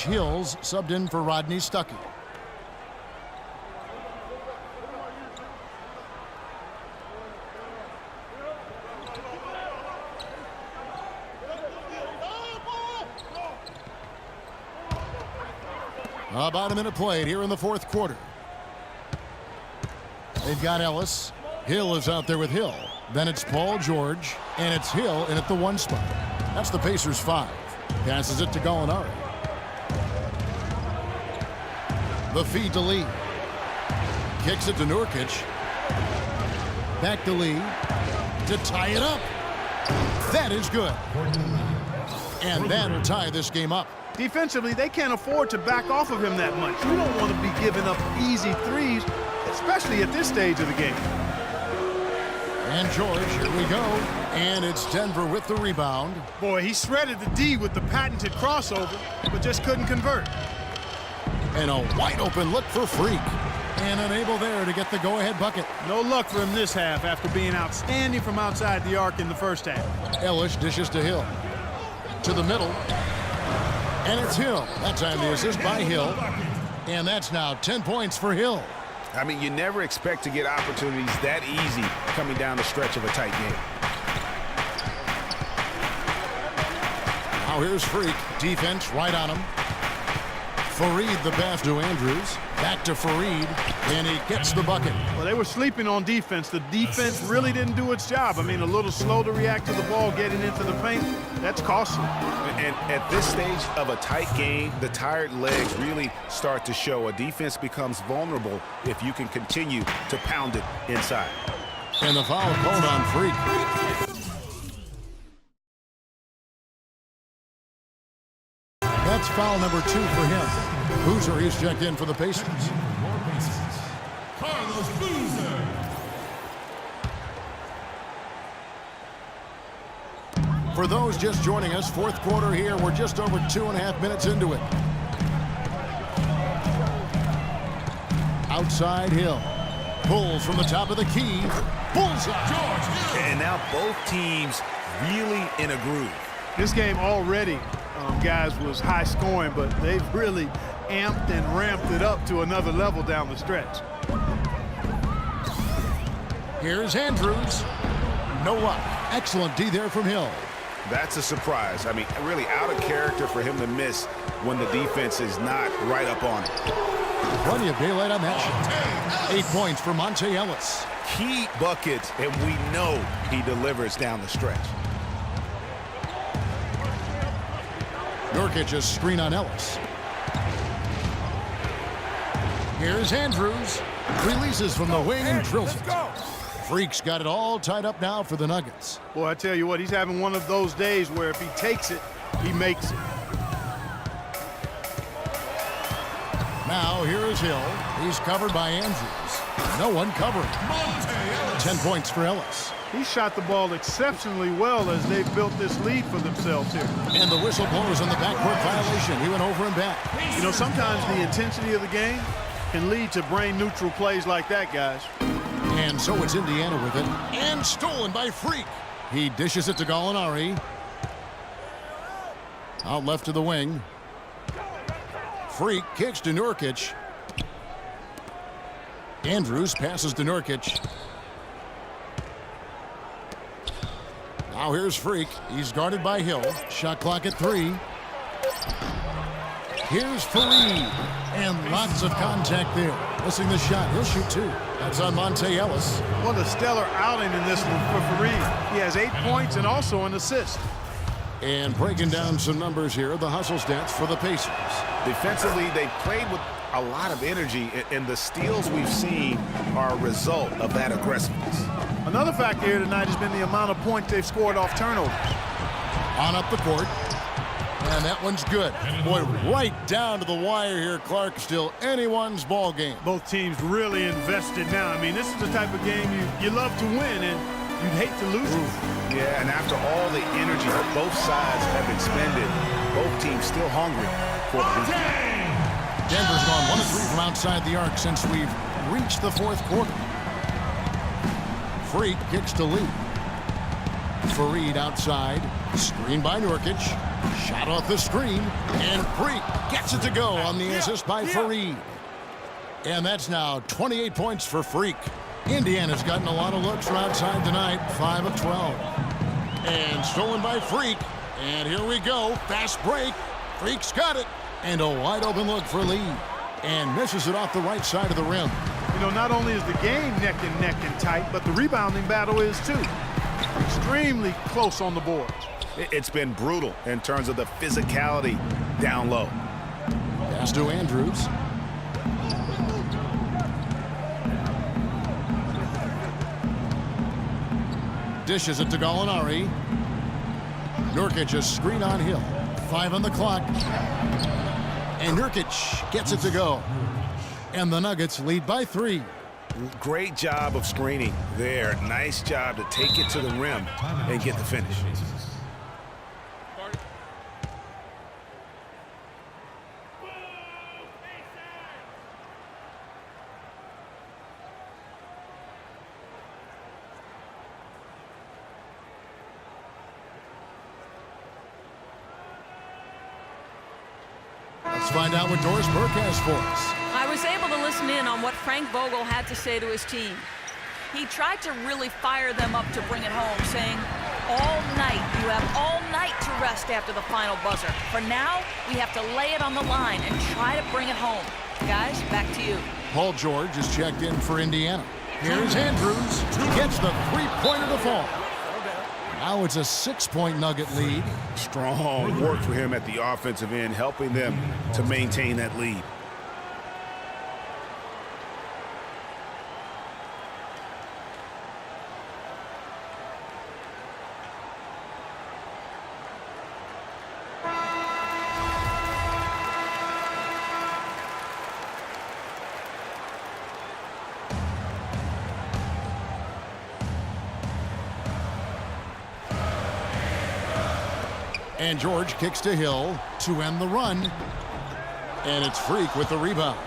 Hills subbed in for Rodney Stuckey. About a minute played here in the fourth quarter. They've got Ellis. Hill is out there with Hill. Then it's Paul George, and it's Hill in at the 1 spot. That's the Pacers' 5. Passes it to Gallinari. The feed to Lee. Kicks it to Nurkic. Back to Lee to tie it up. That is good. And that'll tie this game up. Defensively, they can't afford to back off of him that much. You don't want to be giving up easy threes, especially at this stage of the game. And George, here we go. And it's Denver with the rebound. Boy, he shredded the D with the patented crossover, but just couldn't convert. And a wide open look for Freak. And unable there to get the go-ahead bucket. No luck for him this half after being outstanding from outside the arc in the first half. Ellis dishes to Hill. To the middle. And it's Hill. That time the assist by Hill. And that's now 10 points for Hill. I mean, you never expect to get opportunities that easy coming down the stretch of a tight game. Now here's Freak. Defense right on him. Fareed the pass to Andrews. Back to Fareed. And he gets the bucket. Well, they were sleeping on defense. The defense really didn't do its job. I mean, a little slow to react to the ball getting into the paint. That's costly. And at this stage of a tight game, the tired legs really start to show. A defense becomes vulnerable if you can continue to pound it inside. And the foul called on Freak. That's foul number 2 for him. Boozer, he's checked in for the Pacers. Carlos Boozer. For those just joining us, fourth quarter here. We're just over 2.5 minutes into it. Outside Hill. Pulls from the top of the key. Bullseye. And now both teams really in a groove. This game already, guys, was high scoring, but they've really amped and ramped it up to another level down the stretch. Here's Andrews. No luck. Excellent D there from Hill. That's a surprise. I mean, really out of character for him to miss when the defense is not right up on it. Plenty of daylight on that shot. 8 points for Monte Ellis. Key buckets, and we know he delivers down the stretch. Nurkic a screen on Ellis. Here's Andrews. Releases from the wing and drills it. Freak's got it all tied up now for the Nuggets. Boy, I tell you what, he's having one of those days where if he takes it, he makes it. Now here is Hill. He's covered by Andrews. No one covering. 10 points for Ellis. He shot the ball exceptionally well as they've built this lead for themselves here. And the whistle blows on the backcourt violation. He went over and back. You know, sometimes the intensity of the game can lead to brain-neutral plays like that, guys. And so it's Indiana with it. And stolen by Freak. He dishes it to Gallinari. Out left to the wing. Freak kicks to Nurkic. Andrews passes to Nurkic. Now here's Freak. He's guarded by Hill. Shot clock at 3. Here's Fareed. And lots of contact there. Missing the shot. He'll shoot 2. That's on Monte Ellis. What a stellar outing in this one for Fareed. He has 8 points and also an assist. And breaking down some numbers here, the hustle stats for the Pacers. Defensively, they played with a lot of energy, and the steals we've seen are a result of that aggressiveness. Another factor here tonight has been the amount of points they've scored off turnovers. On up the court. And that one's good. Boy, right down to the wire here, Clark. Still anyone's ball game. Both teams really invested now. I mean, this is the type of game you love to win, and you'd hate to lose it. Yeah, and after all the energy that both sides have expended, both teams still hungry for the weekend. Denver's gone 1 of 3 from outside the arc since we've reached the fourth quarter. Freak kicks to Lee. Fareed outside. Screen by Nurkic. Shot off the screen. And Freak gets gets it to go on the assist by Faried. And that's now 28 points for Freak. Indiana's gotten a lot of looks from outside tonight, 5 of 12. And stolen by Freak. And here we go, fast break. Freak's got it. And a wide open look for Lee. And misses it off the right side of the rim. You know, not only is the game neck and tight, but the rebounding battle is too. Extremely close on the boards. It's been brutal in terms of the physicality down low. Pass to Andrews. Dishes it to Gallinari. Nurkic a screen on Hill. 5 on the clock. And Nurkic gets it to go. And the Nuggets lead by 3. Great job of screening there. Nice job to take it to the rim and get the finish. Let's find out what Doris Burke has for us. I was able to listen in on what Frank Vogel had to say to his team. He tried to really fire them up to bring it home, saying, all night, you have all night to rest after the final buzzer. For now, we have to lay it on the line and try to bring it home. Guys, back to you. Paul George is checked in for Indiana. Here's Andrews. Gets the three-pointer to fall. Now it's a 6-point Nugget lead. Strong work for him at the offensive end, helping them to maintain that lead. And George kicks to Hill to end the run. And it's Freak with the rebound.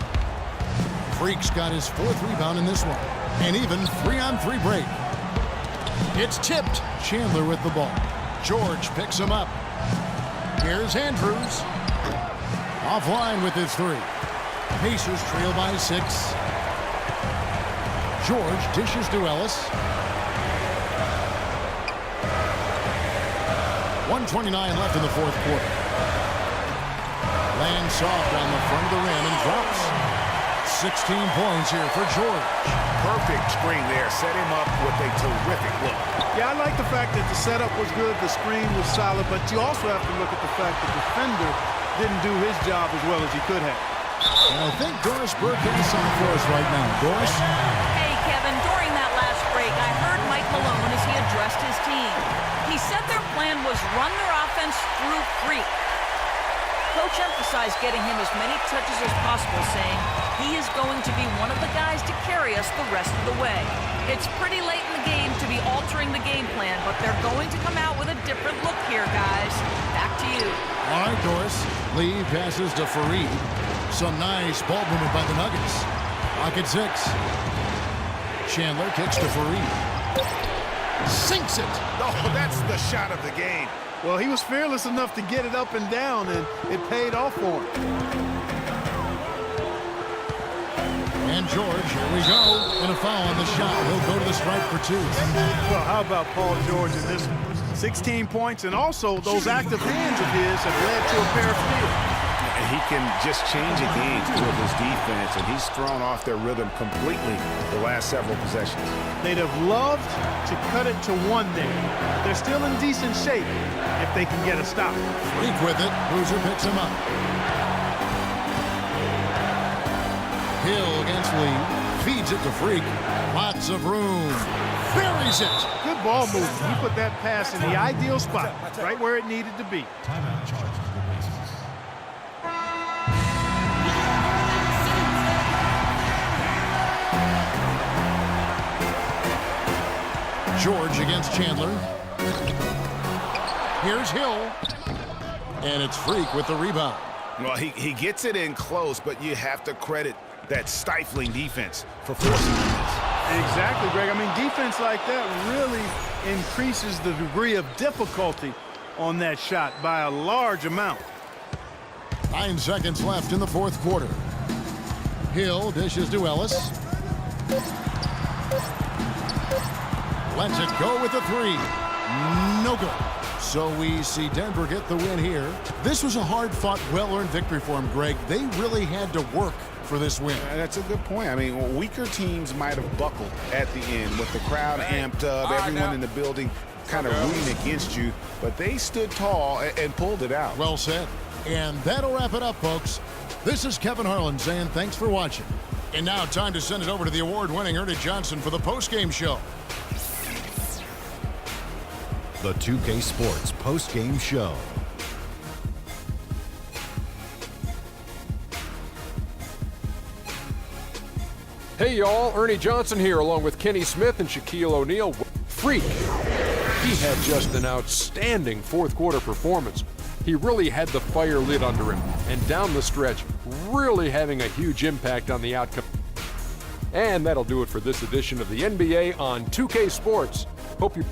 Freak's got his 4th rebound in this one. And even 3-on-3 break. It's tipped. Chandler with the ball. George picks him up. Here's Andrews. Offline with his 3. Pacers trail by 6. George dishes to Ellis. 1:29 left in the 4th quarter. Lands soft on the front of the rim and drops. 16 points here for George. Perfect screen there. Set him up with a terrific look. Yeah, I like the fact that the setup was good, the screen was solid, but you also have to look at the fact that the defender didn't do his job as well as he could have. And I think Doris Burke has something for us right now. Doris? Hey, Kevin, during that last break, I heard Mike Malone as he addressed his team. He said their plan was run their offense through Freak. Coach emphasized getting him as many touches as possible, saying he is going to be one of the guys to carry us the rest of the way. It's pretty late in the game to be altering the game plan, but they're going to come out with a different look here, guys. Back to you. All right, Doris. Lee passes to Faried. Some nice ball movement by the Nuggets. Clock at 6. Chandler kicks to Faried. Sinks it. Oh, that's the shot of the game. Well, he was fearless enough to get it up and down, and it paid off for him. And George, here we go. And a foul on the shot. He'll go to the stripe for 2. Well, how about Paul George in this one? 16 points, and also those active hands of his have led to a pair of steals. And he can just change a game with his defense, and he's thrown off their rhythm completely the last several possessions. They'd have loved to cut it to 1 there. They're still in decent shape if they can get a stop. Freak with it. Boozer picks him up. Hill against Lee. Feeds it to Freak. Lots of room. Buries it. Good ball movement. He put that pass in the ideal spot, right where it needed to be. Timeout charges the Pacers. George against Chandler. Here's Hill. And it's Freak with the rebound. Well, he gets it in close, but you have to credit that stifling defense for forcing this. Exactly, Greg. I mean, defense like that really increases the degree of difficulty on that shot by a large amount. 9 seconds left in the fourth quarter. Hill dishes to Ellis. Lets it go with the three. No good. So we see Denver get the win here. This was a hard-fought, well-earned victory for them, Greg. They really had to work for this win. That's a good point. I mean, weaker teams might have buckled at the end with the crowd amped up, everyone in the building kind of rooting against you, but they stood tall and pulled it out. Well said. And that'll wrap it up, folks. This is Kevin Harlan saying thanks for watching. And now time to send it over to the award-winning Ernie Johnson for the post-game show. The 2K Sports post-game show. Hey y'all, Ernie Johnson here along with Kenny Smith and Shaquille O'Neal. Freak! He had just an outstanding fourth quarter performance. He really had the fire lit under him, and down the stretch, really having a huge impact on the outcome. And that'll do it for this edition of the NBA on 2K Sports. Hope you